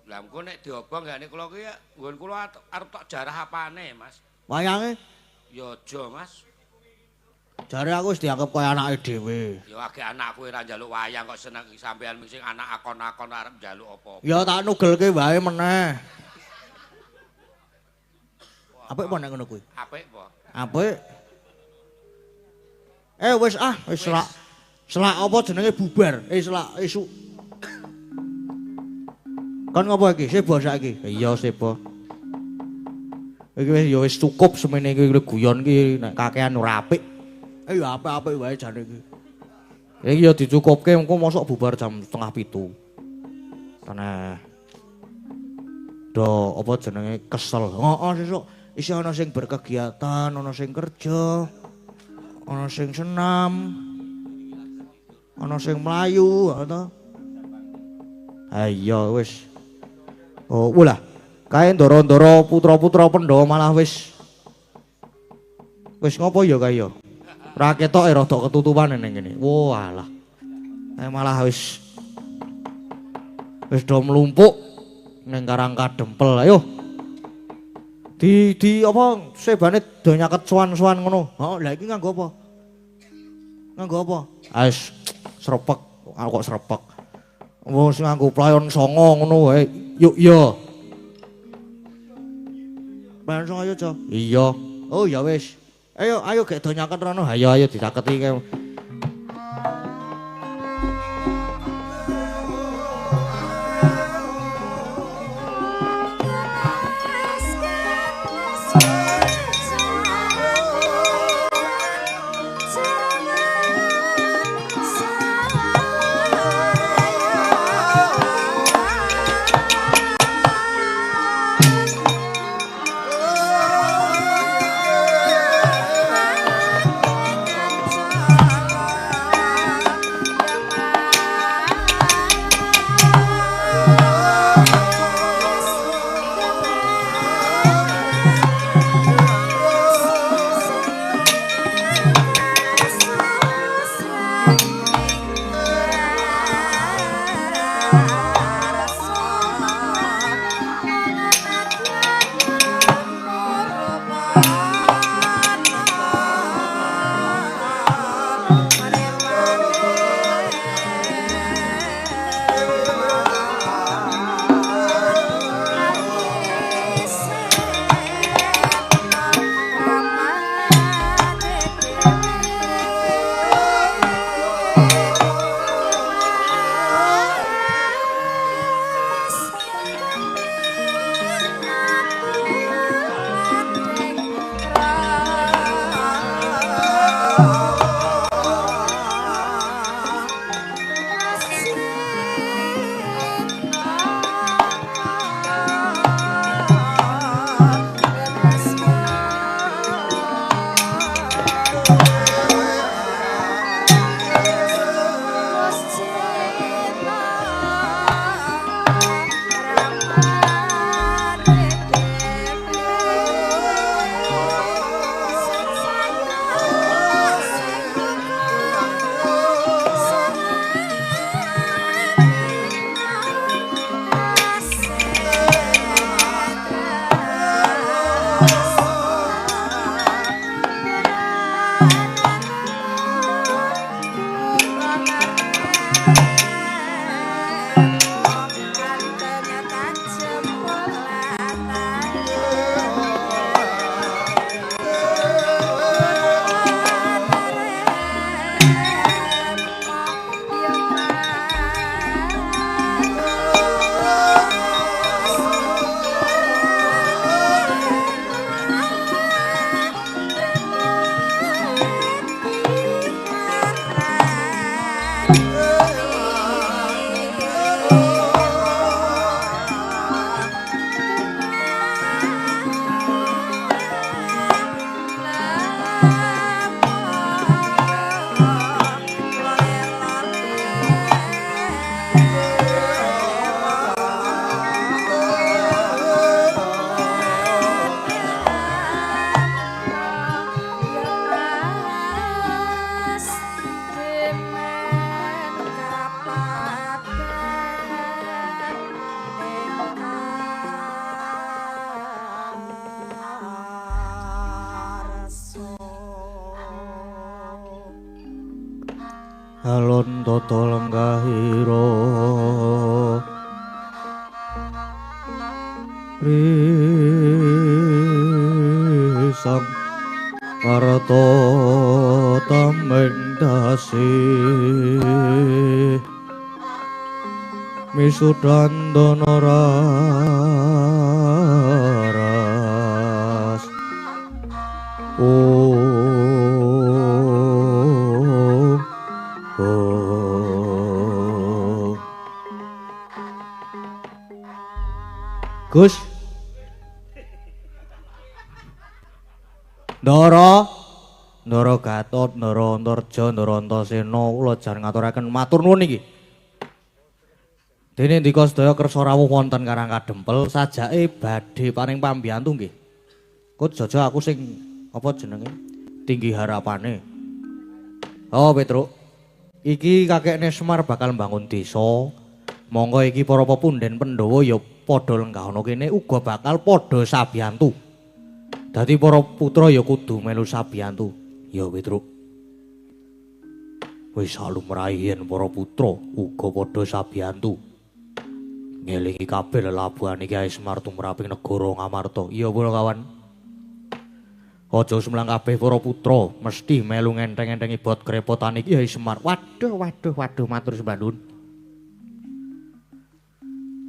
Lah Lah engko nek diobong gane kula ki nggon kula arep tok jarah apane, Mas. Wayange Ya aja, Mas. jare aku wis dianggep kaya anake dhewe. Ya agek anakku ora njaluk wayang kok seneng sampean sing anak akon-akon arep njaluk apa-apa. Ya tak nugelke wae meneh. Apik apa nek ngono kuwi? Apik apa? Apik. Wis selak apa jenenge bubar. Selak esuk. Kon ngopo iki? Sebo saiki? Iya, sebo. Iki wis ya wis cukup semene iki guyon iki nek kakean ora apik. Ya apik-apik wae jane iki. Iki ya dicukupke engko mosok bubar jam 6:30. Teneh. Do apa jenenge kesel. Heeh sesuk isih ana sing berkegiatan, ana sing kerja, ana sing senam, ana sing mlayu, ngono. Ayo wis. Oh, ulah. Kae ndoro-ndoro putra-putra Pandhawa malah wis ngopo ya kae ya. Ora ketoke rada ketutupan ning kene. Walah. Kae malah wis do mlumpuk ning Karang Kadempel. Ayo. Di apa sebane do nyaket sowan-sowan ngono. Heeh, lha iki nganggo apa? Nganggo apa? Ais srepek, kok srepek. Wong sing nganggo playon songo ngono wae. Yuk ya. Playon songo ayo, Cok. Iya. Oh ya wis. Ayo gek do nyaket rono. Ayo ditaketi kae. Thank you. alon tata lenggahira risang marta tameng dasih misudan dana raras Gus Ndara Gatot, Ndara Antarja, Ndara Antasena kula jan ngaturaken matur nuwun niki. Dene ndika sedaya kersa rawuh wonten Karang Kadempel sajake badhe paring pambiyantu nggih. Kut jaja aku sing apa jenenge? Tinggi harapane. Oh Petruk. Iki kakekne Semar bakal mbangun desa. Monggo iki para pepunden Pandhawa ya padha lenggah ana kene uga bakal padha sabiyantu. Dadi para putra ya kudu melu sabiyantu. Ya Petruk. Wis lumrahe yen para putra uga padha sabiyantu. Ngelingi kabeh lelabuhan iki ae Semar tumraping negara Ngamarta. Iya para kawan. Aja sumlang kabeh para putra mesti melu ngenteng-entengi bot krepotan iki ae Semar. Waduh matur sembah nuwun.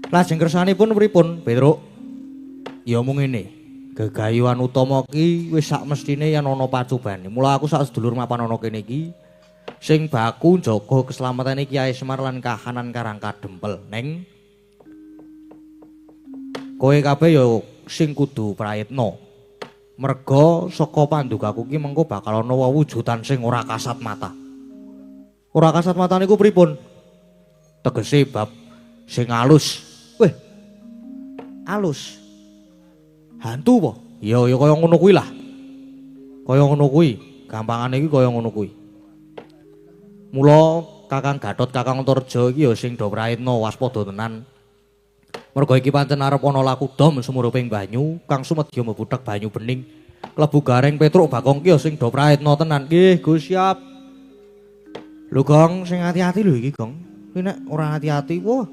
Lajeng kersanipun pripun, Petruk? Ya mung ngene. Gegayuhan utama ki wis sak mestine yen ana pacobane. Mula aku sak sedulur mapan ana kene iki sing baku njaga keslametane Kyai Semar lan kahanan Karang Kadempel. Neng kowe kabeh ya sing kudu prayitna. Merga saka pandugaku ki mengko bakal ana wewujudan sing ora kasat mata. Ora kasat mata niku pripun? Tegese bab sing alus. Weh. Alus. Hantu po? Ya kaya ngono kuwi lah. Kaya ngono kuwi, gampangane iki kaya ngono kuwi. Mula Kakang Gatot, Kakang Antarja iki ya sing do prayitna waspada tenan. Merga iki pancen arep ana laku dom sumuruping banyu kang sumedya mbuthek banyu bening. Klebu Gareng Petruk Bagong ki ya sing do prayitna tenan. Nggih, Gus siap. Lho Gong, sing ati-ati lho iki, Gong. Kuwi nek ora ati-ati, wah.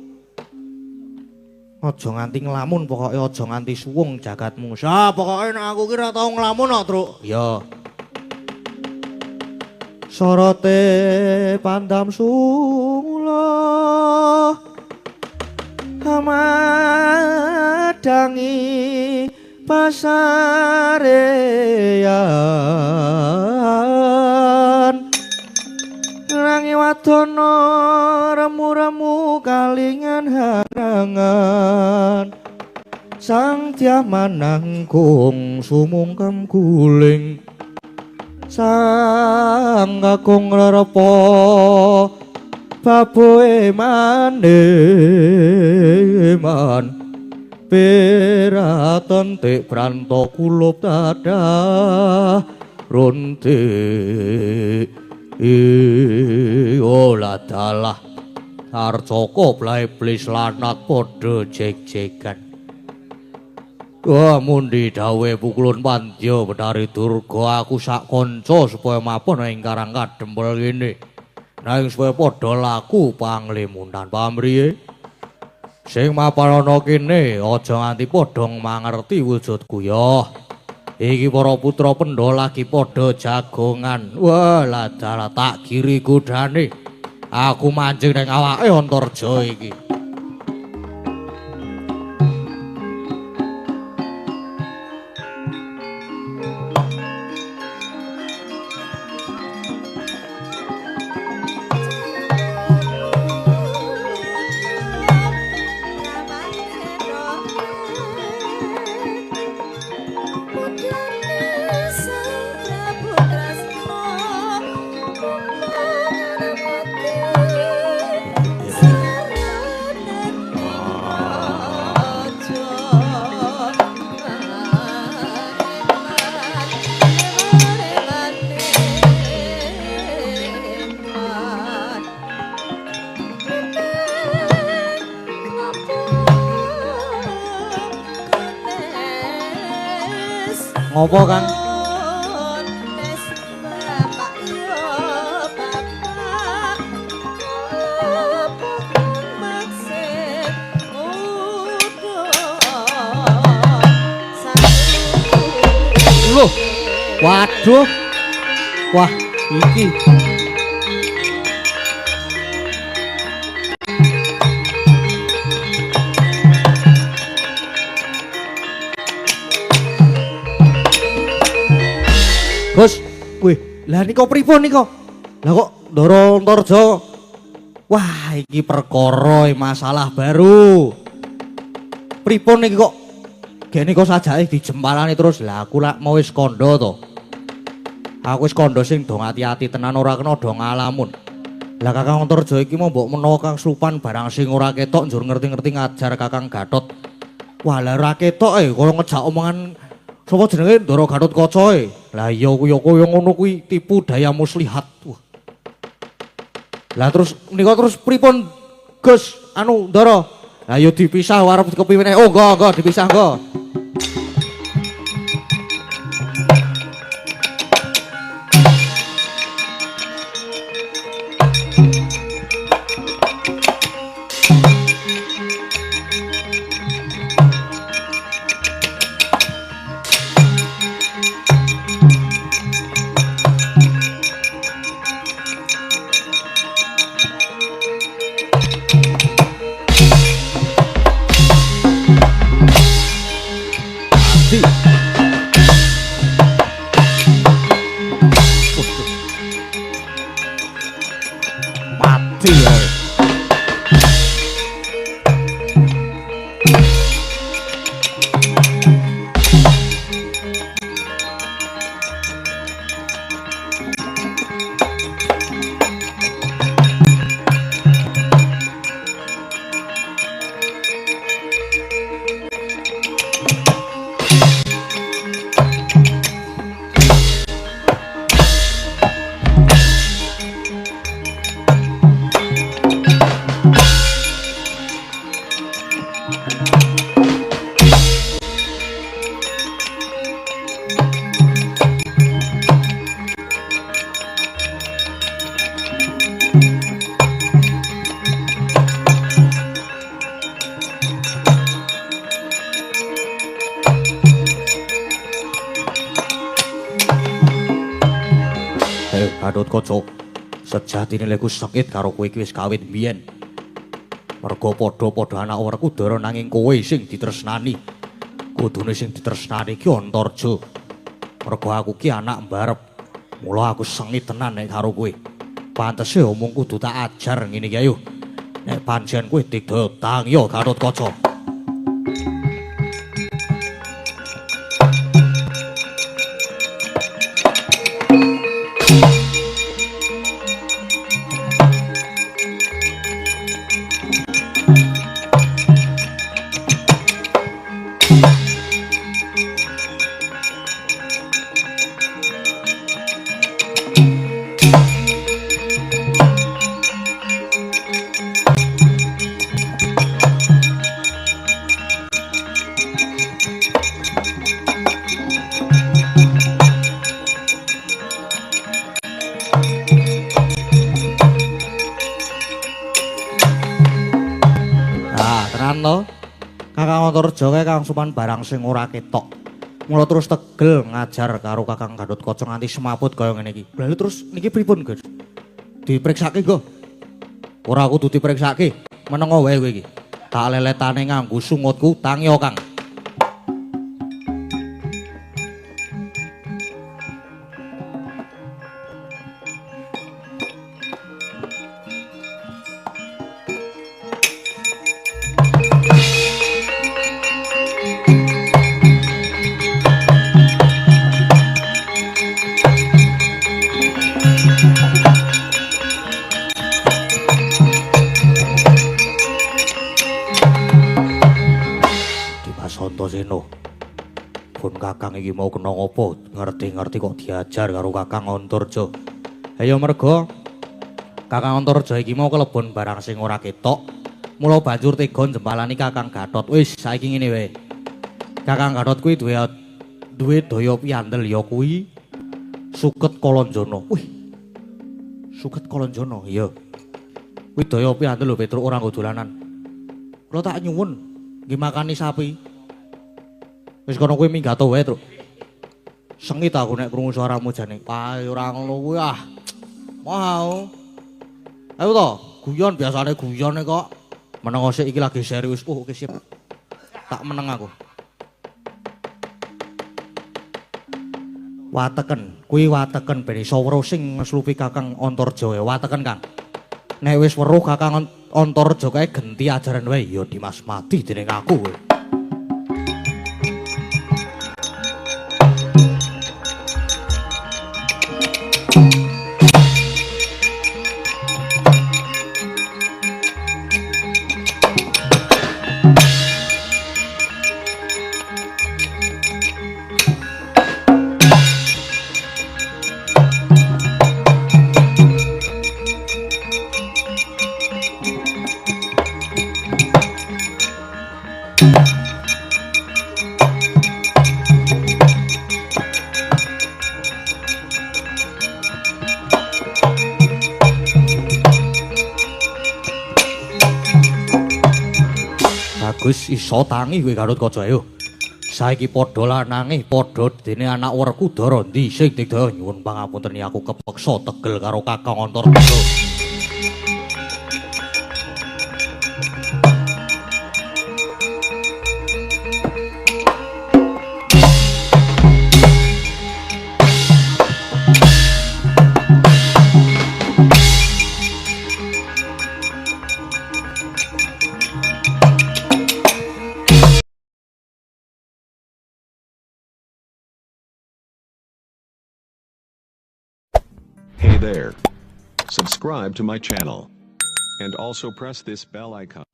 Aja nganti nglamun, pokoke aja nganti suwung jagatmu. Sa, pokoke nek aku ki ora tau nglamun kok, Truk. Ya. Sorote pandam sula amadangi pasareyan rangi wadana remu-remu kalingan harangan sang tiamanangkung sumungkem guling sang kakung rerepa baboe maneman peraton tik branto kulup dadah runtik olah dalah Arjoko blai iblis lanat podo jek-jekan. Wah mundi dawe pukulun pandya Betari Durga aku sak kanca supaya mapun ing Karang Kadempel kene. Nanging supaya padha laku panglimunan pamriye. Sing mapan ana kene aja nganti padha mangerti wujudku ya. Iki para putra Pandhawa lagi padha jagongan. Wah ladala tak giri godane. Aku mancing ning awake Antarja iki. Ngopo Kang? Waduh. Wah, iki. Gus, wih, lah niko pripun niko? Lah kok Ndara Antarja? Wah, iki perkara masalah baru. Pripun niki kok gene kok sajake dijempalani terus. Lah aku lak mau wis kandha to. Aku wis kandha sing do ati-ati tenan ora kena do ngalamun. Lah Kakang Antarja iki mau mbok menawa Kang Slupan barang sing ora ketok njur ngerti-ngerti ngajar Kakang Gatot. Wah, lah ora ketok kaya ngejak omongan sapa jenenge Ndara Gatotkaca e. Lah iya kuwi kaya ngono kuwi tipu daya muslihat. Wah. Lah terus menika terus pripun Gus anu Ndara? Lah yo dipisah arep kepiwene. Oh enggak dipisah enggak. Gatotkaca, sejatine leku sakit karo kowe iki wis kawit mbiyen. Merga padha-padha anak werku Dara nanging kowe sing ditresnani. Kudune sing ditresnani ki Antarja. Merga aku ki anak mbarep. Mula aku sengit tenan nek karo kowe. Pantese omong kudu tak ajar ngene iki ayo. Nek pancen kowe digotang ya Gatotkaca. Antarja kae Kang Supan barang sing ora ketok. Mula terus tegel ngajar karo Kakang Gatotkaca nganti semaput kaya ngene iki. Lalu terus niki pripun, Gus? Dipriksake nggo? Ora kudu dipriksake. Menenga wae kowe iki. Tak leletane nganggo sungutku tangya, Kang. Pun Kakang iki mau kena ngopo? Ngerti-ngerti kok diajar karo Kakang Antarja. Ayo merga Kakang Antarja iki mau kelebon barang sing ora ketok. Mula banjur tega njempalani Kakang Gatot. Wis saiki ngene wae. Kakang Gatot kuwi duwe daya piandel ya kuwi Suket Kalanjana. Wih. Suket Kalanjana, iya. Kuwi daya piandel lho Petruk ora nggo dolanan. Kula tak nyuwun nggih makani sapi. Wis kono kowe minggato wae, Truk. Sengit aku nek krungu suaramu jane. Pae ora ngono kuwi ah. Mau. Ayo to, guyon biasane guyone kok. Meneng sik iki lagi serius. Oh, oke sip. Tak meneng aku. Wateken, kuwi wateken ben iso weruh sing ngeslupi Kakang Antarja. Wateken, Kang. Nek wis weruh Kakang Antarja kae genti ajaran wae ya Dimas mati dening aku. Bagus iso tangi kowe Garutkaca ayo. Saiki padha lanange padha dene anak Werkudara dhisik Digdaya nyuwun pangapunten aku kepeksa tegel karo Kakang Antarja. Hey there. Subscribe to my channel. And also press this bell icon.